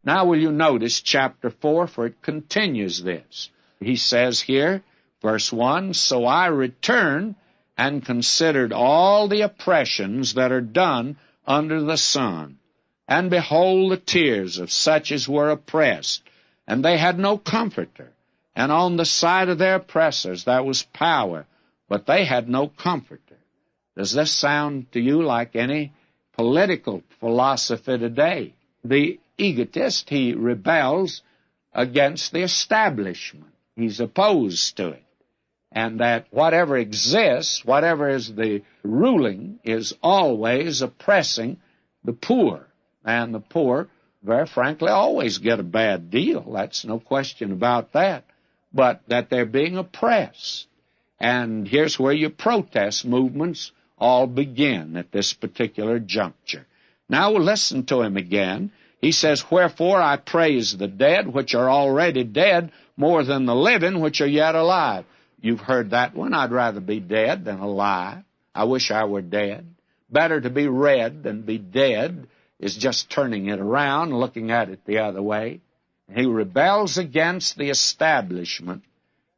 Now will you notice chapter 4, for it continues this. He says here, verse 1, So I returned and considered all the oppressions that are done under the sun. And behold, the tears of such as were oppressed, and they had no comforter. And on the side of their oppressors there was power, but they had no comforter. Does this sound to you like any political philosophy today? The egotist, he rebels against the establishment. He's opposed to it. And that whatever exists, whatever is the ruling, is always oppressing the poor. And the poor, very frankly, always get a bad deal. That's no question about that. But that they're being oppressed. And here's where your protest movements all begin at this particular juncture. Now we'll listen to him again. He says, Wherefore I praise the dead, which are already dead, more than the living, which are yet alive. You've heard that one. I'd rather be dead than alive. I wish I were dead. Better to be read than be dead is just turning it around, looking at it the other way. He rebels against the establishment,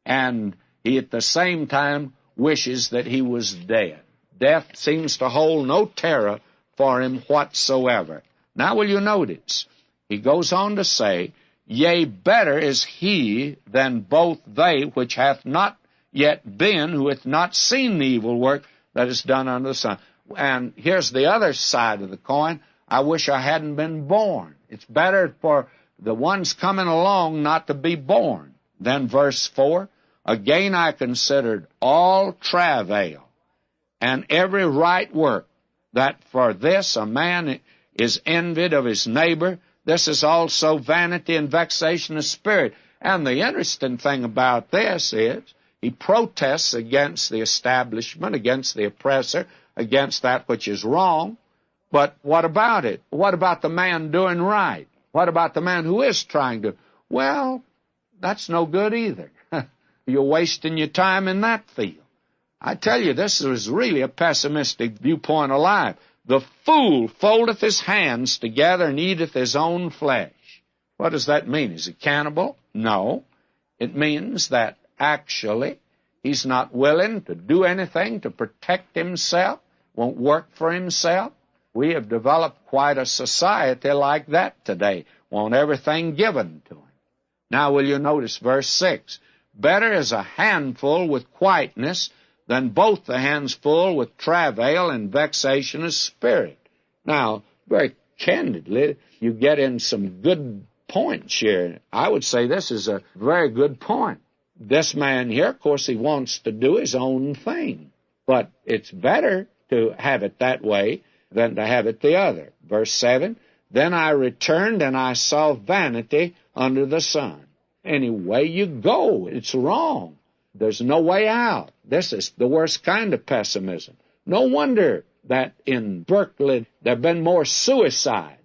and he at the same time wishes that he was dead. Death seems to hold no terror for him whatsoever. Now will you notice, he goes on to say, Yea, better is he than both they which hath not yet been, who hath not seen the evil work that is done under the sun. And here's the other side of the coin. I wish I hadn't been born. It's better for the ones coming along not to be born. Then verse 4, Again I considered all travail and every right work, that for this a man is envied of his neighbor. This is also vanity and vexation of spirit. And the interesting thing about this is he protests against the establishment, against the oppressor, against that which is wrong. But what about it? What about the man doing right? What about the man who is trying to? Well, that's no good either. You're wasting your time in that field. I tell you, this is really a pessimistic viewpoint of life. The fool foldeth his hands together and eateth his own flesh. What does that mean? Is he cannibal? No. It means that actually he's not willing to do anything to protect himself, won't work for himself. We have developed quite a society like that today. Want everything given to him. Now will you notice verse 6? Better is a handful with quietness than both the hands full with travail and vexation of spirit. Now, very candidly, you get in some good points here. I would say this is a very good point. This man here, of course, he wants to do his own thing. But it's better to have it that way than to have it the other. Verse 7, Then I returned and I saw vanity under the sun. Any way you go, it's wrong. There's no way out. This is the worst kind of pessimism. No wonder that in Berkeley there have been more suicides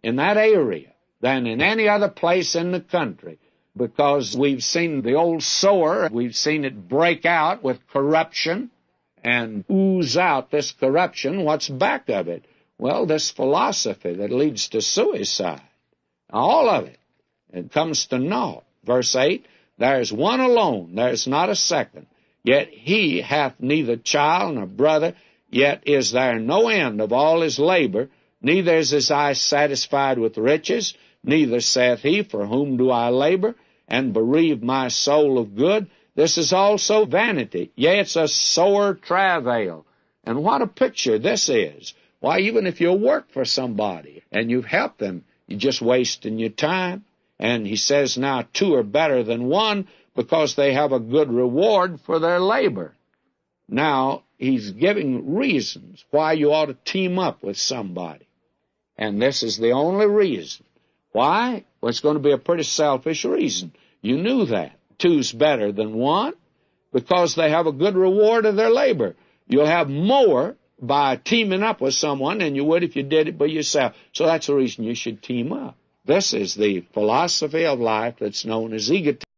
in that area than in any other place in the country, because we've seen the old sore, we've seen it break out with corruption and ooze out this corruption. What's back of it? Well, this philosophy that leads to suicide. All of it. It comes to naught. Verse 8, There is one alone, there is not a second. Yet he hath neither child nor brother, yet is there no end of all his labor. Neither is his eye satisfied with riches, neither saith he, For whom do I labor, and bereave my soul of good? This is also vanity. Yea, it's a sore travail. And what a picture this is. Why, even if you work for somebody and you've helped them, you're just wasting your time. And he says now 2 are better than 1 because they have a good reward for their labor. Now, he's giving reasons why you ought to team up with somebody. And this is the only reason. Why? Well, it's going to be a pretty selfish reason. You knew that. 2's better than 1 because they have a good reward of their labor. You'll have more by teaming up with someone than you would if you did it by yourself. So that's the reason you should team up. This is the philosophy of life that's known as egotism.